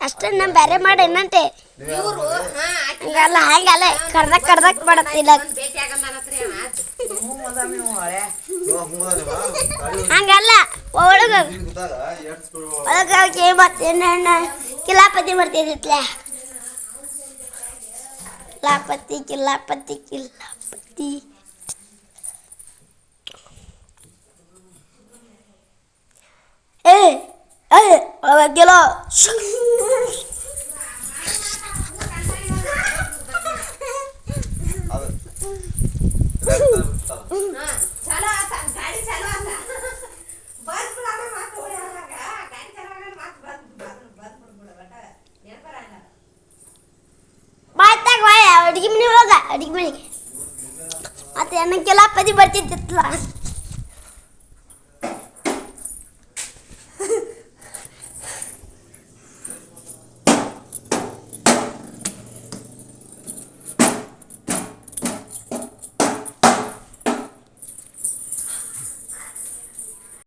ಅಷ್ಟೇ ನಮ್ ಬೇರೆ ಮಾಡಿ ಏನಂತೆ ಹಂಗಲ್ಲ ಹಂಗಲ್ಲ ಕರ್ದಕ್ ಮಾಡತ್ತಿಲ್ಲ ಹಂಗಲ್ಲ ಒಳಗ ಒಳಗ ಮತ್ತೇನ ಕಿಲಾಪತಿ ಮಾಡ್ತಿದ್ಲ ಕಿಲಾಪತಿ ಗೆಲ್ಲ ಅಡಿಗೆ ಮನೆ ಒಳಗ ಅಡಿಗೆ ಮನೆಗೆ ಮತ್ತೆ ಅನ್ನಕ್ಕೆಲ್ಲ ಪದಿ ಬರ್ತಿದ್ದಿತ್ತಲ್ಲ